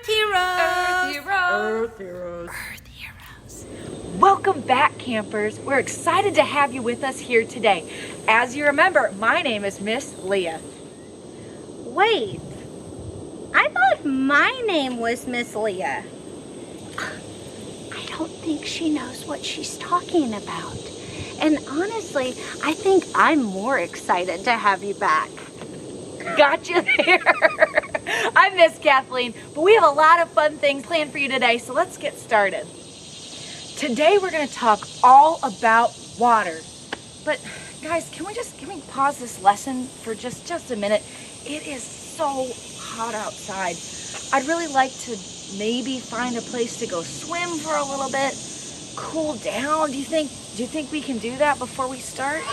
Earth Heroes! Earth Heroes! Earth Heroes! Earth Heroes! Welcome back, campers. We're excited to have you with us here today. As you remember, my name is Miss Leah. Wait, I thought my name was Miss Leah. I don't think she knows what she's talking about. And honestly, I think I'm more excited to have you back. Gotcha there. I'm Miss Kathleen, but we have a lot of fun things planned for you today, so let's get started. Today we're going to talk all about water. But guys, can we pause this lesson for just a minute? It is so hot outside. I'd really like to maybe find a place to go swim for a little bit, cool down. Do you think we can do that before we start?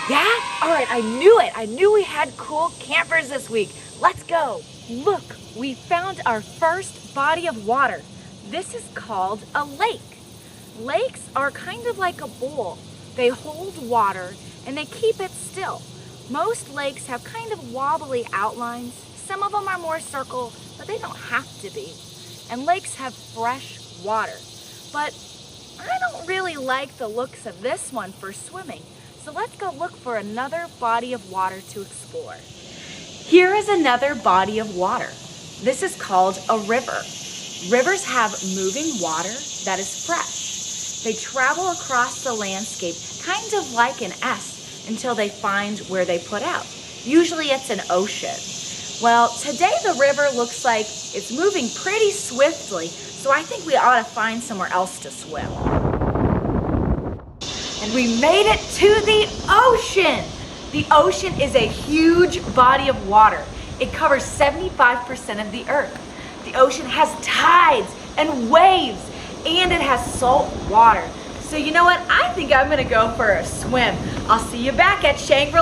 Yeah? All right, I knew it. I knew we had cool campers this week. Let's go. Look, we found our first body of water. This is called a lake. Lakes are kind of like a bowl. They hold water and they keep it still. Most lakes have kind of wobbly outlines. Some of them are more circle, but they don't have to be. And lakes have fresh water. But I don't really like the looks of this one for swimming. So let's go look for another body of water to explore. Here is another body of water. This is called a river. Rivers have moving water that is fresh. They travel across the landscape kind of like an S until they find where they put out. Usually it's an ocean. Well, today the river looks like it's moving pretty swiftly, so I think we ought to find somewhere else to swim. And we made it to the ocean. The ocean is a huge body of water. It covers 75% of the earth. The ocean has tides and waves, and it has salt water. So you know what? I think I'm gonna go for a swim. I'll see you back at Shangri.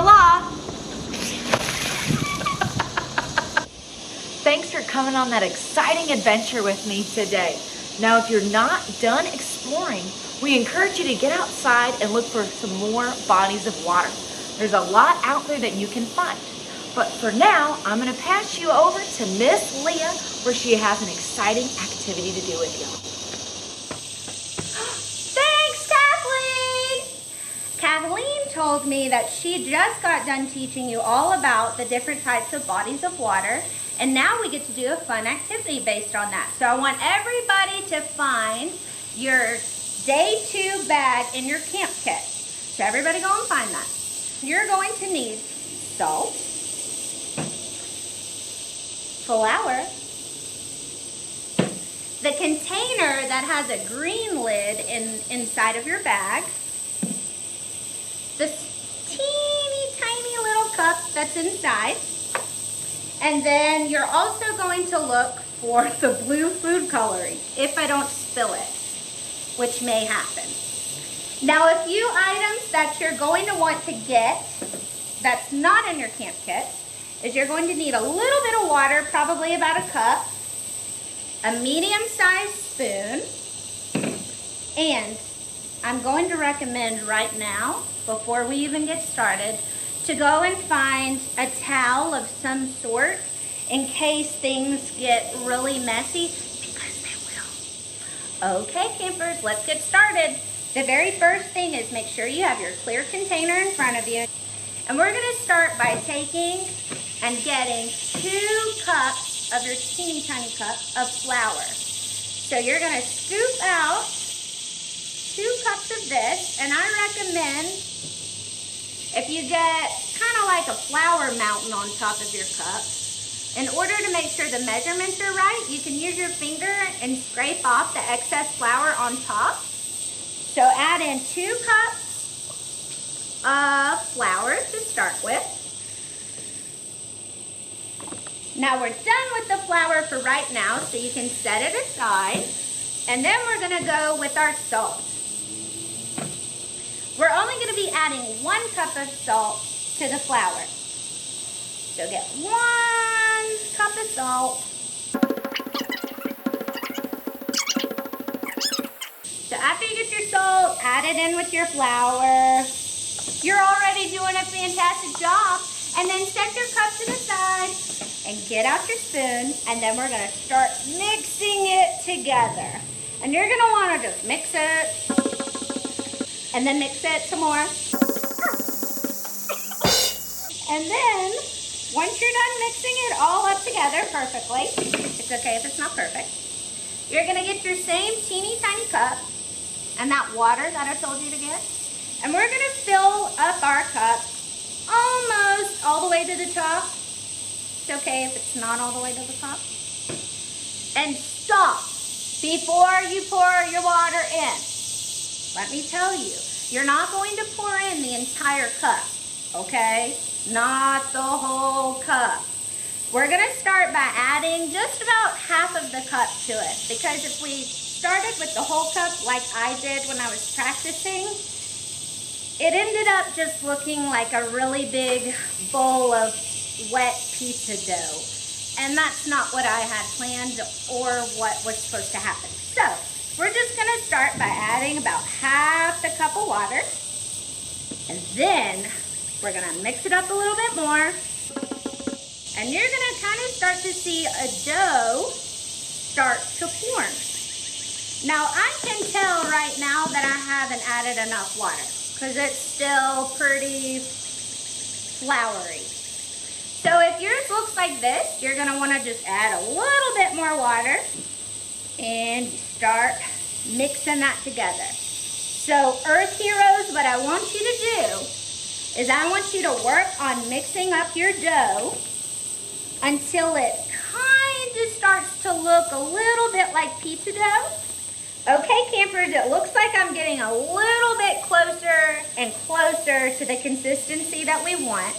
Thanks for coming on that exciting adventure with me today. Now, if you're not done exploring, we encourage you to get outside and look for some more bodies of water. There's a lot out there that you can find. But for now, I'm gonna pass you over to Miss Leah, where she has an exciting activity to do with you. Thanks, Kathleen! Kathleen told me that she just got done teaching you all about the different types of bodies of water, and now we get to do a fun activity based on that. So I want everybody to find your Day 2 bag in your camp kit. So everybody go and find that. You're going to need salt, flour, the container that has a green lid inside of your bag, this teeny tiny little cup that's inside, and then you're also going to look for the blue food coloring if I don't spill it, which may happen. Now, a few items that you're going to want to get that's not in your camp kit is you're going to need a little bit of water, probably about a cup, a medium-sized spoon, and I'm going to recommend right now, before we even get started, to go and find a towel of some sort in case things get really messy, because they will. Okay, campers, let's get started. The very first thing is make sure you have your clear container in front of you. And we're gonna start by taking and getting 2 cups of your teeny tiny cup of flour. So you're gonna scoop out 2 cups of this, and I recommend if you get kind of like a flour mountain on top of your cup, in order to make sure the measurements are right, you can use your finger and scrape off the excess flour on top. So add in 2 cups of flour to start with. Now we're done with the flour for right now, so you can set it aside. And then we're gonna go with our salt. We're only gonna be adding 1 cup of salt to the flour. So get 1 cup of salt. So after you get your salt, add it in with your flour. You're already doing a fantastic job. And then set your cup to the side. and get out your spoon, and then we're gonna start mixing it together. And you're gonna wanna just mix it, and then mix it some more. And then, once you're done mixing it all up together perfectly, it's okay if it's not perfect, you're gonna get your same teeny tiny cup and that water that I told you to get, and we're gonna fill up our cup almost all the way to the top. It's okay if it's not all the way to the top. And stop before you pour your water in. Let me tell you, you're not going to pour in the entire cup, okay? Not the whole cup. We're gonna start by adding just about half of the cup to it, because if we started with the whole cup like I did when I was practicing, it ended up just looking like a really big bowl of wet pizza dough. And that's not what I had planned or what was supposed to happen. So, we're just gonna start by adding about half the cup of water. And then, we're gonna mix it up a little bit more. And you're gonna kind of start to see a dough start to form. Now, I can tell right now that I haven't added enough water because it's still pretty floury. So if yours looks like this, you're gonna wanna just add a little bit more water and start mixing that together. So Earth Heroes, what I want you to do is I want you to work on mixing up your dough until it kind of starts to look a little bit like pizza dough. Okay, campers, it looks like I'm getting a little bit closer and closer to the consistency that we want.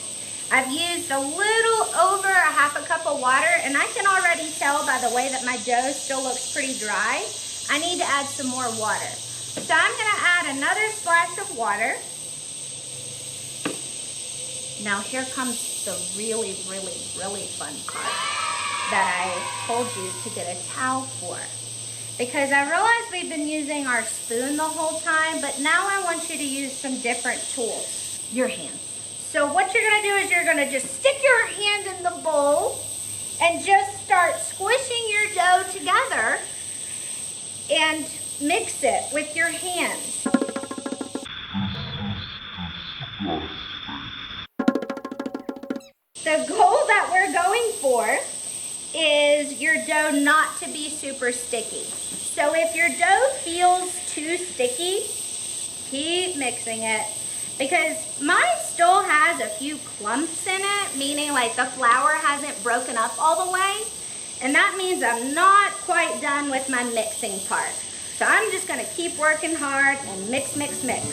I've used a little over a half a cup of water, and I can already tell by the way that my dough still looks pretty dry. I need to add some more water. So I'm gonna add another splash of water. Now here comes the really, really, really fun part that I told you to get a towel for. Because I realize we've been using our spoon the whole time, but now I want you to use some different tools. Your hands. So what you're gonna do is you're gonna just stick your hand in the bowl and just start squishing your dough together and mix it with your hands. The goal that we're going for is your dough not to be super sticky. So if your dough feels too sticky, keep mixing it, because mine still has a few clumps in it, meaning like the flour hasn't broken up all the way, and that means I'm not quite done with my mixing part. So I'm just gonna keep working hard and mix, mix, mix.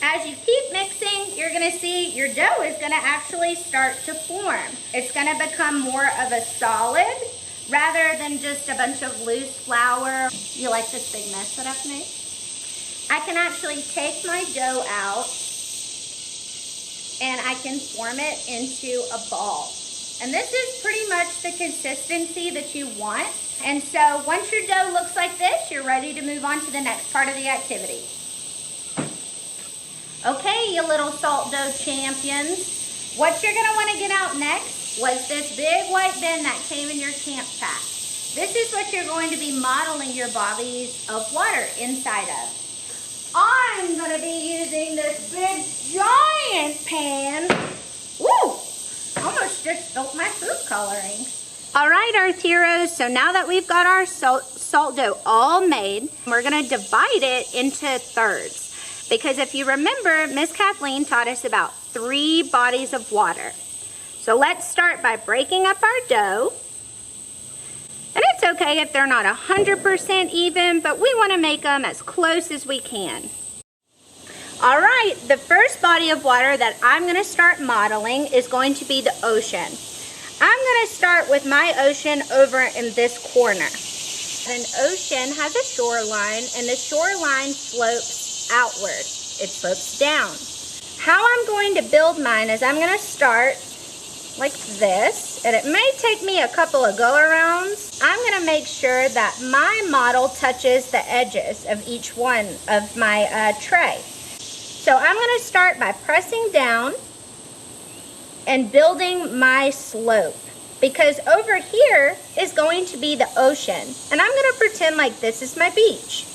As you keep mixing, you're gonna see your dough is gonna actually start to form. It's gonna become more of a solid rather than just a bunch of loose flour. You like this big mess that I've made? I can actually take my dough out and I can form it into a ball. And this is pretty much the consistency that you want. And so once your dough looks like this, you're ready to move on to the next part of the activity. Okay, you little salt dough champions, what you're gonna wanna get out next was this big white bin that came in your camp pack. This is what you're going to be modeling your bodies of water inside of. I'm gonna be using this big giant pan. Woo! Almost just spilt my food coloring. All right, Earth Heroes, so now that we've got our salt dough all made, we're gonna divide it into thirds. Because if you remember, Miss Kathleen taught us about 3 bodies of water. So let's start by breaking up our dough. And it's okay if they're not 100% even, but we want to make them as close as we can. All right, the first body of water that I'm going to start modeling is going to be the ocean. I'm going to start with my ocean over in this corner. An ocean has a shoreline, and the shoreline slopes outward. It slopes down. How I'm going to build mine is I'm going to start like this, and it may take me a couple of go-arounds. I'm going to make sure that my model touches the edges of each one of my tray. So I'm going to start by pressing down and building my slope, because over here is going to be the ocean, and I'm going to pretend like this is my beach.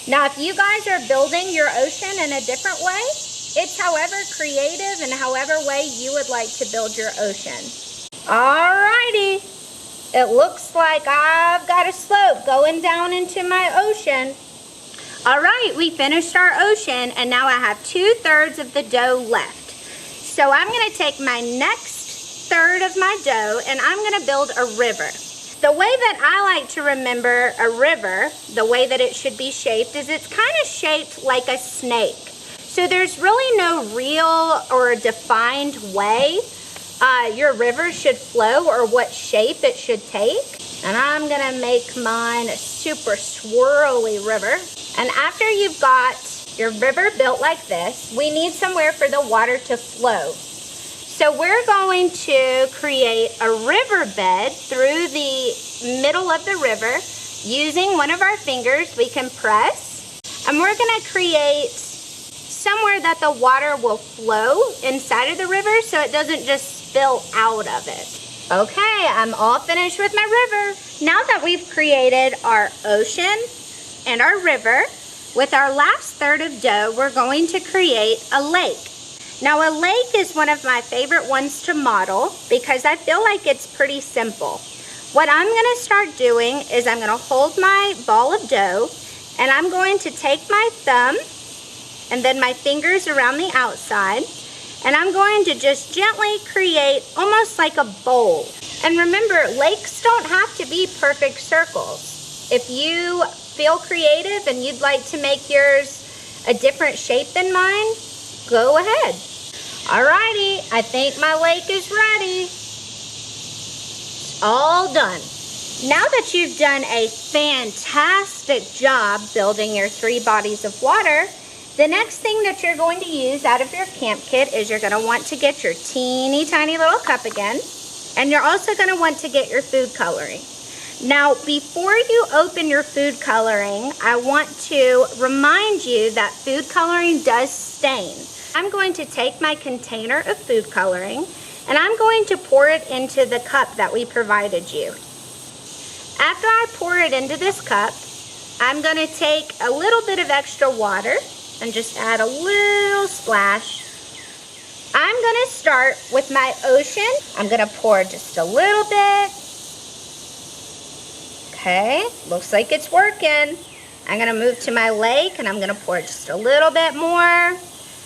Now, if you guys are building your ocean in a different way, it's however creative and however way you would like to build your ocean. Alrighty, it looks like I've got a slope going down into my ocean. All right, we finished our ocean, and now I have 2/3 of the dough left. So I'm gonna take my next third of my dough and I'm gonna build a river. The way that I like to remember a river, the way that it should be shaped, is it's kind of shaped like a snake. So there's really no real or defined way your river should flow or what shape it should take. And I'm gonna make mine a super swirly river. And after you've got your river built like this, we need somewhere for the water to flow. So we're going to create a riverbed through the middle of the river using one of our fingers. We can press, and we're gonna create somewhere that the water will flow inside of the river so it doesn't just spill out of it. Okay, I'm all finished with my river. Now that we've created our ocean and our river, with our last third of dough, we're going to create a lake. Now, a lake is one of my favorite ones to model because I feel like it's pretty simple. What I'm gonna start doing is I'm gonna hold my ball of dough and I'm going to take my thumb and then my fingers around the outside, and I'm going to just gently create almost like a bowl. And remember, lakes don't have to be perfect circles. If you feel creative and you'd like to make yours a different shape than mine, go ahead. Alrighty, I think my lake is ready. It's all done. Now that you've done a fantastic job building your 3 bodies of water, the next thing that you're going to use out of your camp kit is you're gonna want to get your teeny tiny little cup again, and you're also gonna want to get your food coloring. Now, before you open your food coloring, I want to remind you that food coloring does stain. I'm going to take my container of food coloring and I'm going to pour it into the cup that we provided you. After I pour it into this cup, I'm going to take a little bit of extra water and just add a little splash. I'm going to start with my ocean. I'm going to pour just a little bit. Okay, looks like it's working. I'm gonna move to my lake and I'm gonna pour just a little bit more.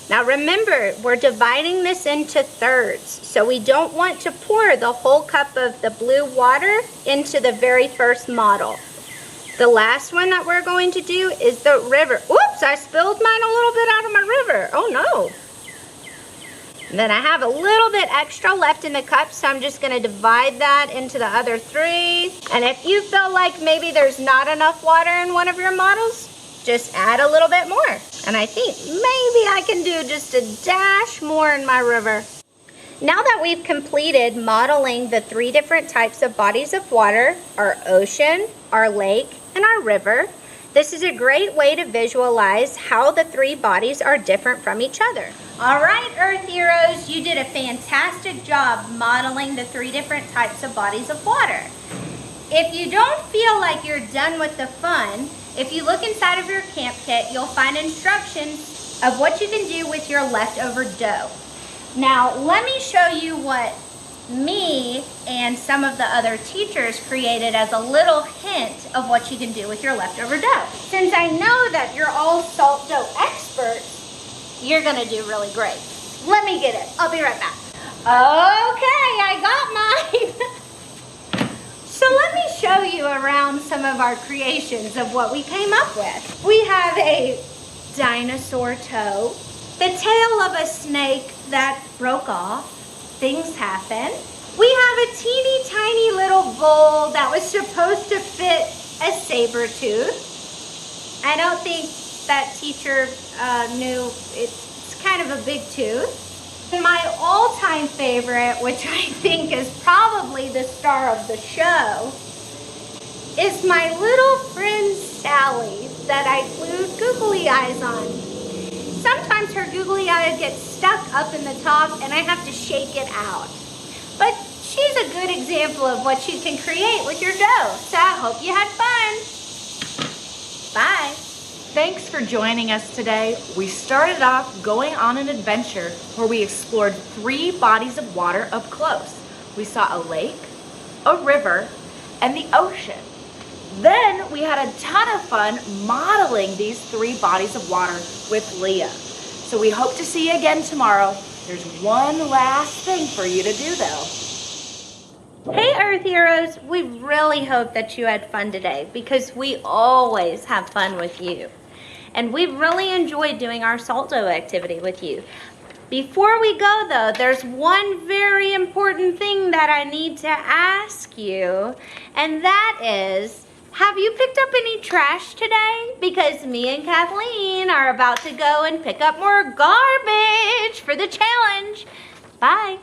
Now remember, we're dividing this into thirds, so we don't want to pour the whole cup of the blue water into the very first model. The last one that we're going to do is the river. Oops, I spilled mine a little bit out of my river. Oh no. And then I have a little bit extra left in the cup, so I'm just gonna divide that into the other 3. And if you feel like maybe there's not enough water in one of your models, just add a little bit more. And I think maybe I can do just a dash more in my river. Now that we've completed modeling the 3 different types of bodies of water, our ocean, our lake, and our river, this is a great way to visualize how the 3 bodies are different from each other. All right, Earth Heroes, you did a fantastic job modeling the 3 different types of bodies of water. If you don't feel like you're done with the fun, if you look inside of your camp kit, you'll find instructions of what you can do with your leftover dough. Now, let me show you what me and some of the other teachers created as a little hint of what you can do with your leftover dough. Since I know that you're all salt dough experts, you're gonna do really great. Let me get it. I'll be right back. Okay, I got mine. So let me show you around some of our creations of what we came up with. We have a dinosaur toe, the tail of a snake that broke off. Things happen. We have a teeny tiny little bowl that was supposed to fit a saber tooth. I don't think that teacher knew it's kind of a big tooth. And my all-time favorite, which I think is probably the star of the show, is my little friend Sally that I glued googly eyes on. Sometimes her googly eye gets stuck up in the top and I have to shake it out. But she's a good example of what you can create with your dough. So I hope you had fun. Bye. Thanks for joining us today. We started off going on an adventure where we explored 3 bodies of water up close. We saw a lake, a river, and the ocean. Then we had a ton of fun modeling these 3 bodies of water with Leah. So we hope to see you again tomorrow. There's one last thing for you to do though. Hey Earth Heroes, we really hope that you had fun today because we always have fun with you. And we've really enjoyed doing our salt dough activity with you. Before we go though, there's one very important thing that I need to ask you, and that is, have you picked up any trash today? Because me and Kathleen are about to go and pick up more garbage for the challenge. Bye.